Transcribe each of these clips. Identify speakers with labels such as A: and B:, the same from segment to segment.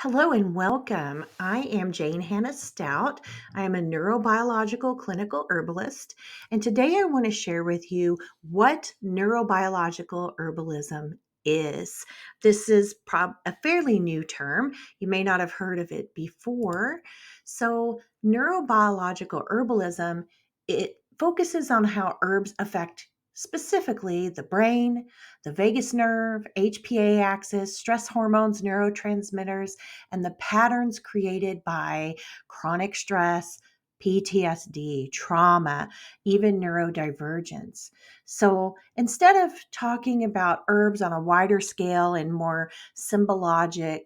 A: Hello and welcome. I am Jane Hannah Stout. I am a neurobiological clinical herbalist, and today I want to share with you what neurobiological herbalism is. This is a fairly new term. You may not have heard of it before. So, neurobiological herbalism, it focuses on how herbs affect specifically the brain, the vagus nerve, HPA axis, stress hormones, neurotransmitters, and the patterns created by chronic stress, PTSD, trauma, even neurodivergence. So instead of talking about herbs on a wider scale in more symbolic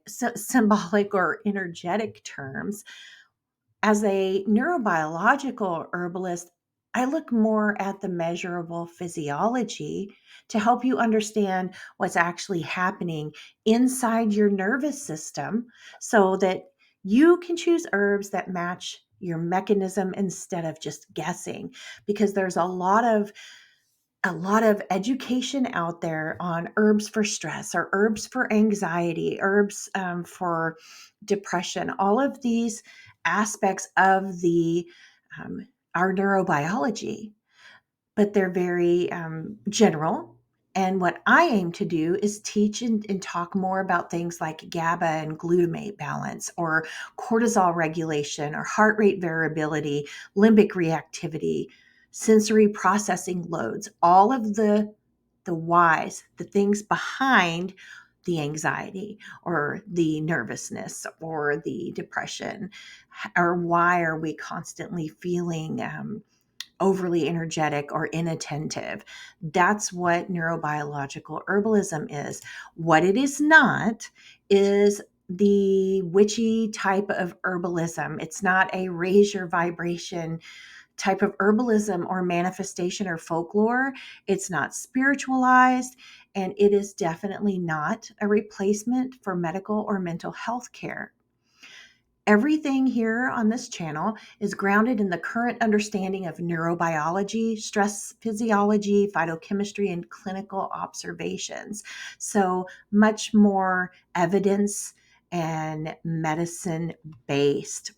A: or energetic terms, as a neurobiological herbalist, I look more at the measurable physiology to help you understand what's actually happening inside your nervous system so that you can choose herbs that match your mechanism instead of just guessing, because there's a lot of education out there on herbs for stress or herbs for anxiety, herbs for depression, all of these aspects of the our neurobiology, but they're very general. And what I aim to do is teach and talk more about things like GABA and glutamate balance, or cortisol regulation, or heart rate variability, limbic reactivity, sensory processing loads, all of the whys, the things behind the anxiety or the nervousness or the depression, or why are we constantly feeling overly energetic or inattentive. That's what neurobiological herbalism is. What it is not is the witchy type of herbalism. It's not a raise your vibration type of herbalism or manifestation or folklore. It's not spiritualized, and it is definitely not a replacement for medical or mental health care. Everything here on this channel is grounded in the current understanding of neurobiology, stress physiology, phytochemistry, and clinical observations. So much more evidence and medicine based.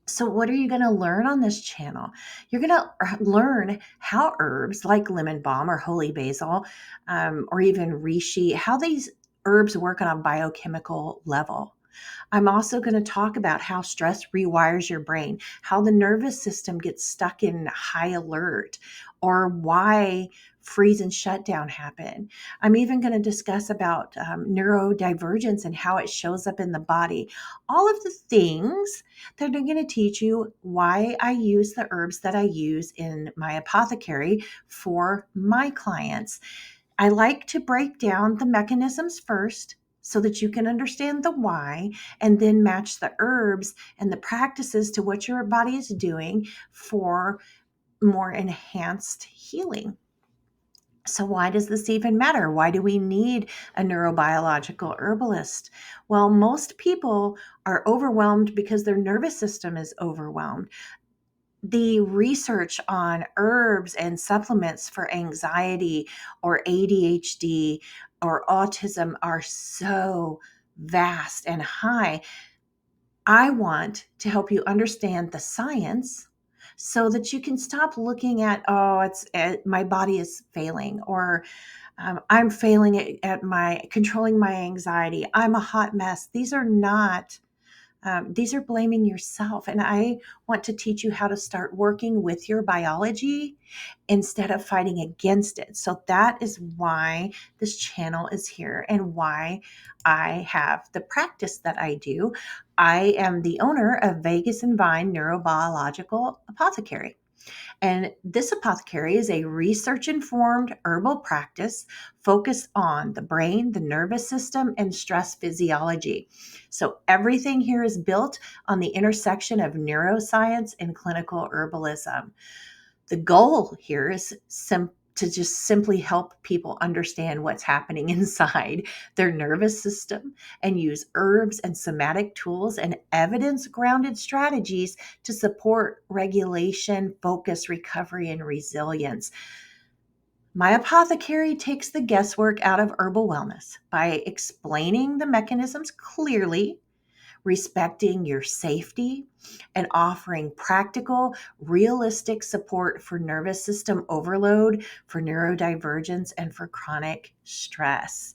A: So, what are you going to learn on this channel? You're going to learn how herbs like lemon balm or holy basil, or even reishi, how these herbs work on a biochemical level. I'm also going to talk about how stress rewires your brain, how the nervous system gets stuck in high alert, or why freeze and shutdown happen. I'm even going to discuss about neurodivergence and how it shows up in the body. All of the things that are going to teach you why I use the herbs that I use in my apothecary for my clients. I like to break down the mechanisms first so that you can understand the why, and then match the herbs and the practices to what your body is doing for more enhanced healing. So, why does this even matter? Why do we need a neurobiological herbalist? Well, most people are overwhelmed because their nervous system is overwhelmed. The research on herbs and supplements for anxiety or ADHD or autism are so vast and high. I want to help you understand the science so that you can stop looking at, oh, my body is failing, or I'm failing at my controlling my anxiety. I'm a hot mess. These are blaming yourself. And I want to teach you how to start working with your biology instead of fighting against it. So that is why this channel is here and why I have the practice that I do. I am the owner of Vegas and Vine Neurobiological Apothecary. And this apothecary is a research informed herbal practice focused on the brain, the nervous system, and stress physiology. So everything here is built on the intersection of neuroscience and clinical herbalism. The goal here is to just simply help people understand what's happening inside their nervous system and use herbs and somatic tools and evidence grounded strategies to support regulation, focus, recovery, and resilience. My apothecary takes the guesswork out of herbal wellness by explaining the mechanisms clearly, respecting your safety, and offering practical, realistic support for nervous system overload, for neurodivergence, and for chronic stress.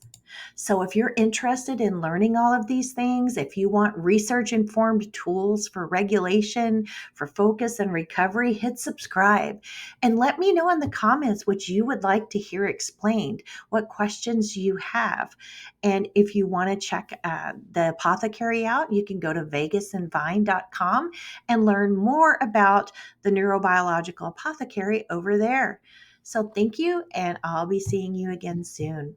A: So, if you're interested in learning all of these things, if you want research informed tools for regulation, for focus and recovery, hit subscribe and let me know in the comments what you would like to hear explained, what questions you have. And if you want to check the apothecary out, you can go to vegasandvine.com and learn more about the neurobiological apothecary over there. So, thank you, and I'll be seeing you again soon.